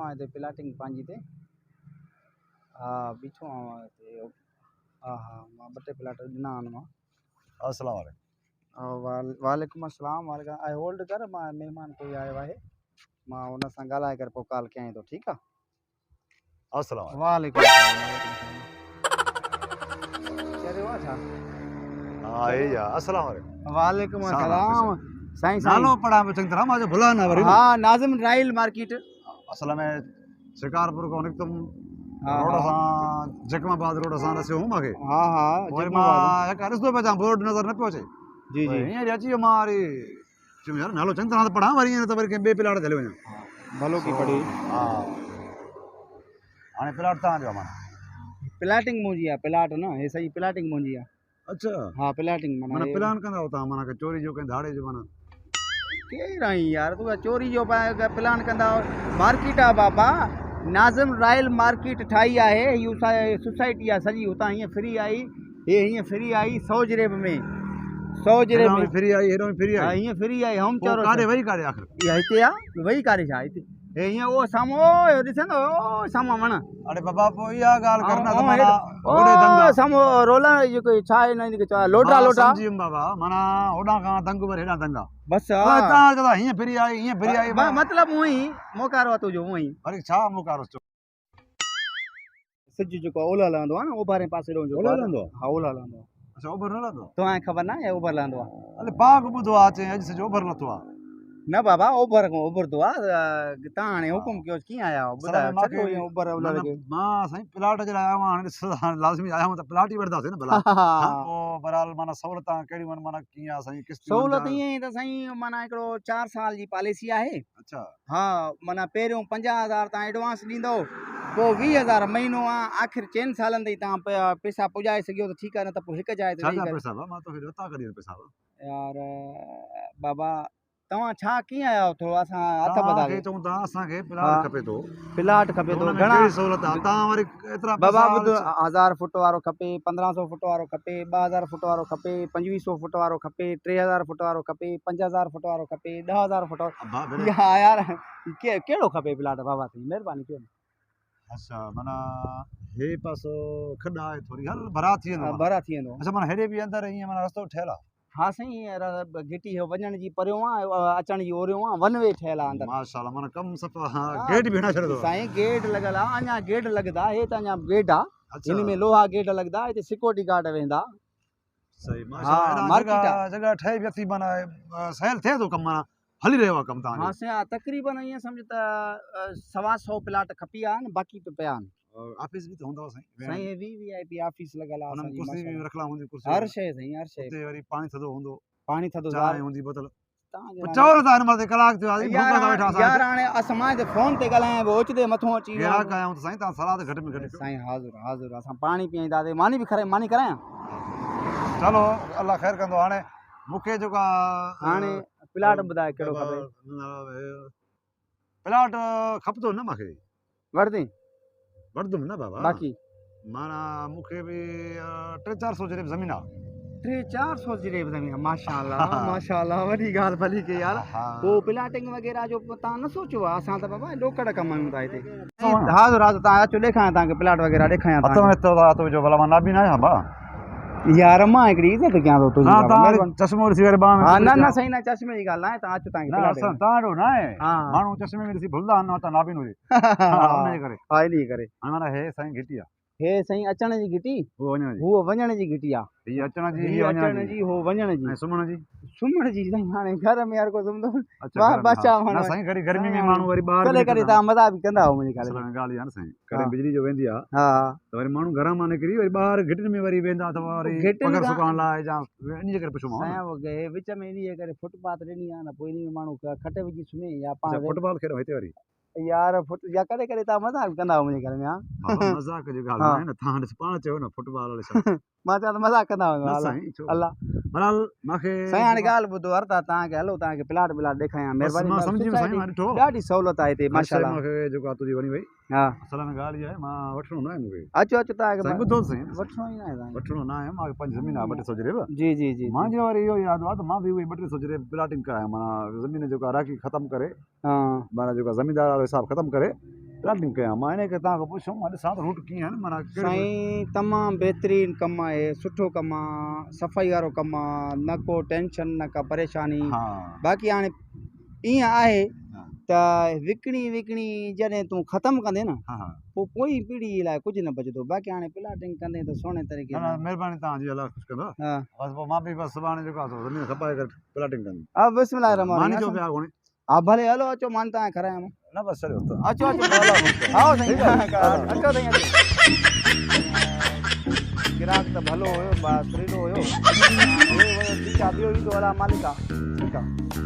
आहियां हिते प्लाटिंग पंहिंजी ते। हा बीठो आहियां हिते। हा हा मां 2 टे प्लाट ॾिना आहिनि मां। अस्सलाम वालेकुम। वालेकुम अस्सलाम। ऐं होल्ड कर, मां महिमान कोई आयो आहे, मां हुन सां ॻाल्हाए करे पोइ कॉल कयां थो, ठीकु आहे? अस्सलाम वालेकुम अस्सलाम। चरियो आहे छा? हा ये या अस्सलाम वालेकुम। वालेकुम अस्सलाम। साईं नालो पढ़ा में चंग तरह मुझे भुला ना वरी। हाँ नाजिम राइल मार्केट। असल में शिकारपुर को निकतम हाँ रोड हाँ सा जकमाबाद रोड सा रसियो हूं माके। हाँ हाँ वरी मां एक ॾिसंदो पिया बोर्ड नज़र न पियो अचे। जी जी हींअर अची वियो मां वरी चयुमि यार नालो चंग तरह त पढ़ां वरी ईअं त वरी कंहिं ॿिए प्लाट ते हली वञा। भलो की पढ़ी। हा हाणे प्लाट तव्हांजो आहे माना? प्लाटिंग मुंहिंजी आहे, प्लाट न हे सही प्लाटिंग मुंहिंजी आहे। अच्छा हाँ प्लाटिंग माना प्लान कंदा हो तव्हां माना के चोरी जो कंहिं धाड़े जो माना? केरु आई यार तूं चोरी जो प्लान कंदा मार्केट आहे बाबा, नाज़िम रॉयल मार्केट ठाही आहे। इहो सोसाइटी आहे सॼी, हुतां हीअं फ्री आई, हे हीअं फ्री आई 100 जरेब में, 100 जरेब में फ्री आई हेॾो फ्री हा आई। हीअं फ्री आई होम चोरो काॾे वई काॾे आख़िर? इहा हिते आहे वही कारे छा हिते हे हीअं ओ साम्हूं ॾिसंदो ओ साम्हूं वण। अरे बाबा पोइ इहा ॻाल्हि करना त माना ओ होॾे धंधा साम्हूं रोला जेको छा आहे न चवां लोटा लोटा समझी वियुमि बाबा माना होॾां खां दंग वरी हेॾां दंगा। बसि तव्हां चवंदा हीअं फ्री आई हीअं फ्री आई मतिलबु उहो ई मोकारो आहे तुंहिंजो उहो ई। वरी छा मोकारो चओ? सिज जेको ओलह लहंदो आहे न ओभर पासे ॾों ओलह लहंदो आहे? हा ओलह लहंदो आहे। अच्छा ओभर न लहंदो? तव्हांखे ख़बर न आहे ओभर लहंदो आहे? अरे बाग ॿुधो आहे चई अॼु सॼो ओभर लथो आहे। न बाबा ओभर खां उभरंदो आहे। तव्हां हाणे हुकुम कयो कीअं आया आहियो ॿुधायो? ओभर मां साईं प्लाट जे लाइ आयो आहियां। हाणे ॾिस लाज़मी आया आहियूं त प्लाट ई वठंदासीं न भला। पोइ बहरहाल माना सहूलियतां कहिड़ियूं आहिनि माना कीअं आहे साईं किस्त? सहूलियत ईअं ई त साईं माना हिकिड़ो 4 साल जी पॉलिसी आहे। अच्छा हा माना पहिरियों 50,000 तव्हां एडवांस ॾींदो, पोइ 20,000 महीनो आहे, आख़िर 4 सालनि ताईं तव्हां पैसा पुॼाए सघियो त ठीकु आहे, न त पोइ हिकु जाइ ते छा पैसा मां तोखे वरिता कॾहिं पैसा यार बाबा? तव्हां छा कीअं आया आहियो? थोरो असां हथ ॿधायो चऊं था असांखे प्लाट खपे थो। प्लाट खपे थो घणा सहूलियत आहे? तव्हां वरी एतिरा बाबा ॿुध 1000 फुट वारो खपे, 1500 फुट वारो खपे, 2000 फुट वारो खपे, 2500 फुट वारो खपे, 3000 फुट वारो खपे, 5000 फुट वारो खपे, 10,000 फुट वारो। यार कहिड़ो खपे प्लाट बाबा? महिरबानी कयो। अच्छा माना हे पासो खॾा आहे थोरी हल भरा थी वेंदो? भरा थी वेंदो। अच्छा माना हेॾे बि अंदरि ईअं माना रस्तो ठहियलु आहे? हाँ साईं गिटी वञण जी परियों आहे, अचण जी ओरियों आहे, वन वे ठहियलु आहे अंदरि। माशाल्लाह माना कम सफ़ा गेट बि हणा छॾियो साईं गेट लॻल आहे, अञा गेट लॻंदा, हे त अञा गेट आहे, हिन में लोहा गेट लॻंदा, हिते सिक्योरिटी गार्ड वेंदा। सही माशाल्लाह जगह ठहे बि अथी माना सहल थिए थो कमु माना हली रहियो आहे कमु तव्हांजो? हाँ साईं तक़रीबन ईअं सम्झ त 125 प्लाट खपी विया आहिनि, बाक़ी त पिया आहिनि। ऑफिस भी तो होंदा साईं? साईं VIP ऑफिस लॻल आहे, हुनमें कुर्सी भी रखला हूंदी? कुर्सी हर शइ साईं हर शइ। उते वरी पाणी थधो हूंदो? पाणी थधो चांहि हूंदी बोतल? तव्हां चओ न था हिन महिल कलाक थियो आहे यार हाणे असां मां फोन ते ॻाल्हायां पियो ओचिते मथां अची वियो आहियूं त साईं तव्हां सलाह घटि में घटि साईं हाज़ुर हाज़ुर असां पाणी पीअंदासीं, मानी बि मानी करायां? चलो अल्लाह ख़ैर कंदो। हाणे मूंखे जेका हाणे प्लाट ॿुधाए कहिड़ो खपे? प्लाट खपंदो न मूंखे? वठंदुमि न बाबा। बाक़ी माना मूंखे बि 300-400 जरेब ज़मीन आहे। 300-400 जरेब ज़मीन? माशाल्लाह माशाल्लाह वॾी ॻाल्हि भली कई यार। पोइ प्लाटिंग वग़ैरह जो तव्हां न सोचियो आहे? असां त बाबा ॾोकड़ कमायूं था हिते। हाज़ुर हाज़ुर तव्हां अचो ॾेखारियां तव्हांखे प्लाट वग़ैरह ॾेखारियां तुंहिंजो भला मां नाबीन आहियां बा यार, मां हिकिड़ी इज़त कयां थो तुंहिंजी। चश्मो ॾिसी करे न न साईं न चश्मे जी ॻाल्हि न आहे, तव्हां अचो तव्हांखे तव्हां न आहे माण्हू चश्मे में ॾिसी भुलंदा आहिनि त नाबीन हुजे हा इन करे माना हे साईं घिटी आहे? हे साईं अचण जी घिटी, हूअ वञण जी घिटी आहे। हीअ अचण जी हो वञण जी। सुम्हण जी? सुम्हण जी साईं हाणे घर में हर को सुम्हंदो न साईं गर्मी में माण्हू वरी ॿाहिरि करे करे तव्हां मज़ा बि कंदा मुंहिंजी ॻाल्हि ॻाल्हि आहे न साईं। कॾहिं बिजली जो वेंदी आहे हा त वरी माण्हू घर मां निकिरी वरी ॿाहिरि घिटिन में वरी वेंदा अथव वरी पघर सुकाइण लाइ या इन जे करे पुछो विच में इन करे फुटपाथ ॾिनी आहे न, पोइ इन में माण्हू खट विझी सुम्हे या पाण फुटबॉल खेॾो हिते वरी यार या कॾहिं कॾहिं तव्हां मज़ाक कंदा मुंहिंजे घर में? मज़ाक जी ॻाल्हि न आहे न, तव्हां पाण चयो न फुटबॉल मां चवां त मज़ाक कंदा अल्लाह मूंखे साईं। हाणे ॻाल्हि ॿुधो हर तव्हांखे हलो तव्हांखे प्लाट ॾेखारियां, महिरबानी ॾाढी सहूलियत आहे हिते माशाल्लाह। मूंखे जेको आहे तुंहिंजी वणी वई हा असल में ॻाल्हि इहा आहे मां वठिणो न आहे मूंखे। अचो अचो तव्हांखे ॿुधो साईं वठिणो ई न आहे वठिणो न आहे मूंखे पंहिंजी ज़मीन आहे 200 जरेब। जी जी जी मुंहिंजो वरी इहो यादि आहे त मां बि उहे 200 जरेब प्लाटिंग करायां माना ज़मीन जेका राखी ख़तमु करे माना जेका ज़मीनदार वारो हिसाबु ख़तमु करे प्लाटिंग कयां मां इन खे तव्हांखां पुछूं मां ॾिसां त रूट कीअं आहे न माना साईं तमामु बहितरीनु कमु आहे, सुठो कमु आहे, सफ़ाई वारो कमु आहे, न को टेंशन न का परेशानी। हा बाक़ी हाणे ईअं आहे हा त विकिणी जॾहिं तूं ख़तमु कंदे न हा हा पोइ पोइ पीढ़ी लाइ कुझु न बचंदो। बाक़ी हाणे प्लाटिंग कंदे त सुहिणे तरीक़े न सां। महिरबानी तव्हांजी अलाह ख़ुशि कंदो हा बसि पोइ मां बि बसि सुभाणे जेको आहे ज़मीन सफ़ाई करे प्लाटिंग कंदुमि हा बिस्मिल्लाह रहमान मानी रहीम। जो पिया घुणी हा भले हलो अचो मान तव्हां करायां न बसि चलियो त अचो आओ साईं अचो साईं अचो। गिराक त भलो हुयो सुरीलो हुयो। ठीकु आहे ॿियो ईंदो अला मालिक आहे। ठीकु आहे।